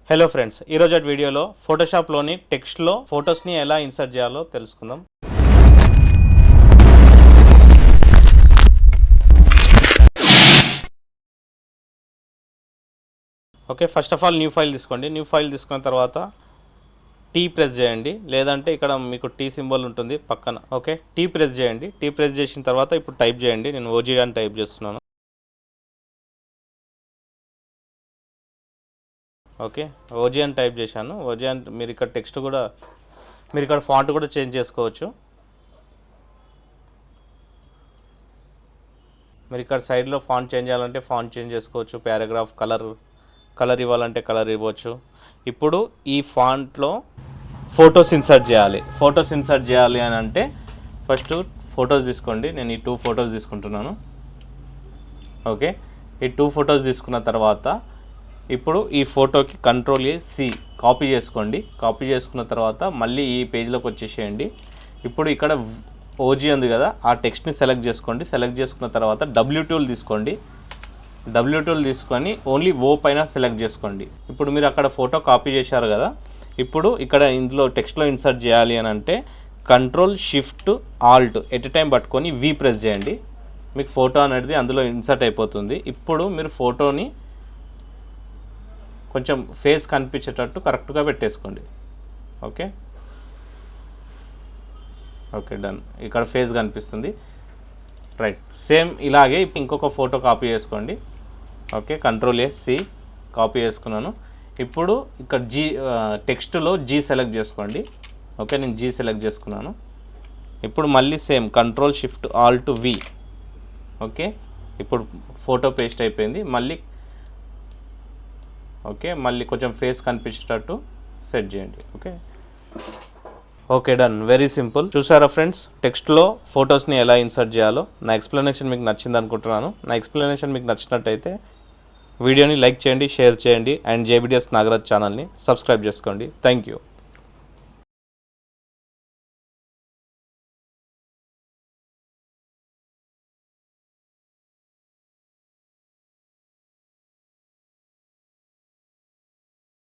Hello friends, ఈరోజు వీడియోలో ఫోటోషాప్లోని టెక్స్ట్లో ఫొటోస్ని ఎలా ఇన్సర్ట్ చేయాలో తెలుసుకుందాం. Okay, first of all new file తీసుకోండి. న్యూ ఫైల్ తీసుకున్న తర్వాత టీ ప్రెస్ చేయండి, లేదంటే ఇక్కడ మీకు టీ సింబల్ ఉంటుంది పక్కన. ఓకే, టీ ప్రెస్ చేయండి. టీ ప్రెస్ చేసిన తర్వాత ఇప్పుడు టైప్ చేయండి. నేను ఓజీ అని టైప్ చేస్తున్నాను. ఓకే, ఓజీ అని టైప్ చేశాను. ఓజీ అని మీరు ఇక్కడ టెక్స్ట్ కూడా మీరు ఇక్కడ ఫాంట్ కూడా చేంజ్ చేసుకోవచ్చు. మీరు ఇక్కడ సైడ్లో ఫాంట్ చేంజ్ చేయాలంటే ఫాంట్ చేంజ్ చేసుకోవచ్చు. పారాగ్రాఫ్ కలర్ ఇవ్వాలంటే కలర్ ఇవ్వచ్చు. ఇప్పుడు ఈ ఫాంట్లో ఫొటోస్ ఇన్సర్ట్ చేయాలి అని అంటే ఫస్ట్ ఫొటోస్ తీసుకోండి. నేను ఈ 2 ఫొటోస్ తీసుకుంటున్నాను. ఓకే, ఈ 2 ఫొటోస్ తీసుకున్న తర్వాత ఇప్పుడు ఈ ఫోటోకి Ctrl+C కాపీ చేసుకోండి. కాపీ చేసుకున్న తర్వాత మళ్ళీ ఈ పేజ్లోకి వచ్చేసేయండి. ఇప్పుడు ఇక్కడ ఓజీ ఉంది కదా, ఆ టెక్స్ట్ని సెలెక్ట్ చేసుకోండి. సెలెక్ట్ చేసుకున్న తర్వాత W టూల్ తీసుకోండి. W టూల్ తీసుకొని ఓన్లీ ఓ పైన సెలెక్ట్ చేసుకోండి. ఇప్పుడు మీరు అక్కడ ఫోటో కాపీ చేశారు కదా, ఇప్పుడు ఇక్కడ ఇందులో టెక్స్ట్లో ఇన్సర్ట్ చేయాలి అని అంటే Ctrl+Shift+Alt ఎట్ టైం పట్టుకొని V ప్రెస్ చేయండి. మీకు ఫోటో అనేది అందులో ఇన్సర్ట్ అయిపోతుంది. ఇప్పుడు మీరు ఫోటోని కొంచెం ఫేస్ కనిపించేటట్టు కరెక్ట్గా పెట్టేసుకోండి. Okay okay done. ఇక్కడ ఫేస్ కనిపిస్తుంది. రైట్, సేమ్ ఇలాగే ఇంకొక ఫోటో కాపీ చేసుకోండి. ఓకే, Ctrl+C కాపీ చేసుకున్నాను. ఇప్పుడు ఇక్కడ టెక్స్ట్లో G సెలెక్ట్ చేసుకోండి. ఓకే, నేను G సెలెక్ట్ చేసుకున్నాను. ఇప్పుడు మళ్ళీ సేమ్ Ctrl+Shift+Alt+V. ఓకే, ఇప్పుడు ఫోటో పేస్ట్ అయిపోయింది. మళ్ళీ కొంచెం ఫేస్ కనిపించేటట్టు సెట్ చేయండి. Okay done. Very simple. చూసారా ఫ్రెండ్స్, టెక్స్ట్లో ఫొటోస్ని ఎలా ఇన్సర్ట్ చేయాలో. నా ఎక్స్ప్లెనేషన్ మీకు నచ్చింది అనుకుంటున్నాను. నా ఎక్స్ప్లెనేషన్ మీకు నచ్చినట్టయితే వీడియోని లైక్ చేయండి, షేర్ చేయండి, అండ్ JBDS నాగరాజ్ ఛానల్ని సబ్స్క్రైబ్ చేసుకోండి. Thank you.